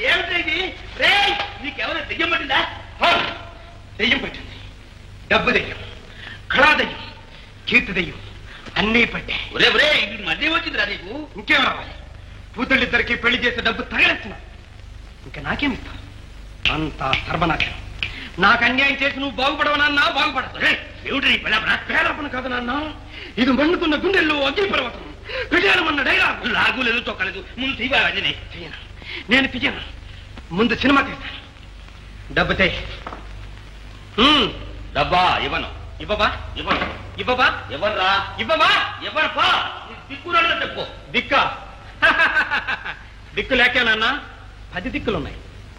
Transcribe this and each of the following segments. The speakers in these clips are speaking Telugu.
ఏమిటి నీకెవరో దెయ్యం పట్టిందా? దెయ్యం పట్టింది. డబ్బు దెయ్యం, కళా దెయ్యం, కీర్తి దెయ్యం అన్నీ పట్టాయి. ఇది మళ్ళీ వచ్చిందిరా నీకు. ఇంకేం రావాలి? కూతుళ్ళిద్దరికి పెళ్లి చేసే డబ్బు తగలేస్తున్నా. ఇంకా నాకేమిస్తా? అంతా సర్వనాశనం. నాకు అన్యాయం చేసి నువ్వు బాగుపడవనన్నా బాగుపడదు. ఏమిటి పేలపన కాదు నాన్న, ఇది మండుతున్న గుండెల్లో అగ్ని పర్వతం. పిజానమన్న డైలాగ్ లాగులేదు తొక్కలేదు. ముందు తీయాలి. నేను తీయను, ముందు సినిమా తీస్తాను. డబ్బు తే. డబ్బా ఇవ్వను. ఇవ్వబా? ఇవ్వను. ఇవ్వబా? ఇవ్వరా? ఇవ్వబా? ఇవ్వనప్పా. దిక్కురాడు చెప్పు. దిక్కా? దిక్కు లేకేనన్నా 10 దిక్కులున్నాయి.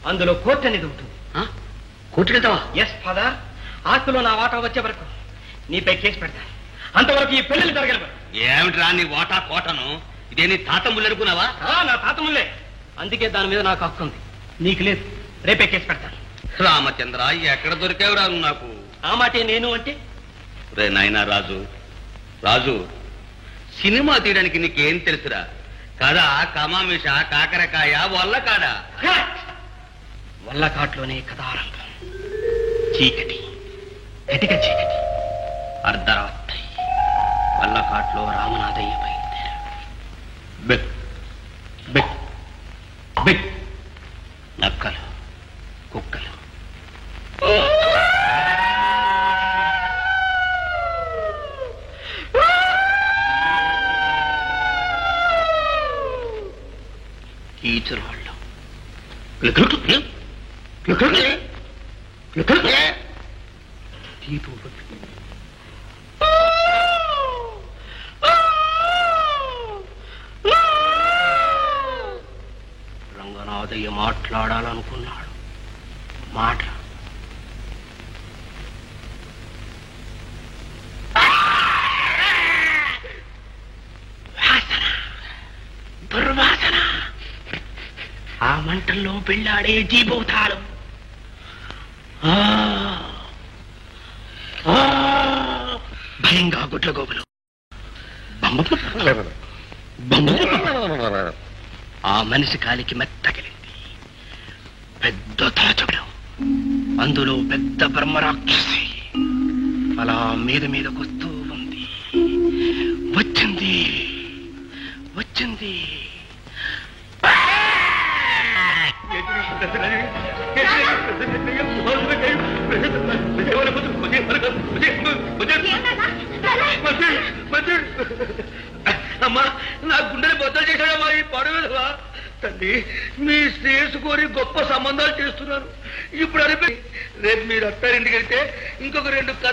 అందులో కోర్టు అనేది ఉంటుంది. కోర్టుకెళ్తావా? Yes father. ఆస్తిలో నా వాటా వచ్చే వరకు నీపై కేసు పెడతాను. అంతవరకు ఈ పెళ్లిని జరగలవు. ఏమిట్రా నీ వాటా కోటను? ఇదే నీ తాత ముళ్ళు అనుకున్నావా? నా తాత ముళ్ళే. అందుకే దాని మీద నాకు హక్కు ఉంది, నీకు లేదు. రేపే కేసు పెడతాను. రామచంద్ర, ఎక్కడ దొరికేవరా నాకు? ఆ మాటే నేను అంటే. రే నాయనా రాజు, రాజు, సినిమా తీయడానికి నీకేం తెలుసురా? కదా కమామిష, కాకరకాయ, వల్లకాడా? వల్లకాట్లోనే కథారంభం. చీకటి, కటిక చీకటి, అర్ధరాత్రి. వల్లకాట్లో రామనాథయ్య బయలుదేరాడు. నక్కలు, కుక్కలు. కీచురు వాళ్ళు. రంగనాథయ్య మాట్లాడాలనుకున్నాడు. మాట వాసన, దుర్వాసన. ఆ మంటల్లో పెళ్ళాడే జీభూతాలు. భయంగా గుడ్ల గోపులు. ఆ మనిషి కాలికి మెత్తగిలింది. పెద్ద తలచడం, అందులో పెద్ద బ్రహ్మరాక్షసి అలా మీదకొస్తూ ఉంది. వచ్చింది, వచ్చింది. అమ్మా, నా గుండెని బద్దలు చేశాడమ్మా ఈ పడవేదవా. తల్లి, మీ శ్రేయస్సు కోరి గొప్ప సంబంధాలు చేస్తున్నారు. ఇప్పుడు అనిపి రేపు మీరు అత్తారింటికి వెళ్తే ఇంకొక 2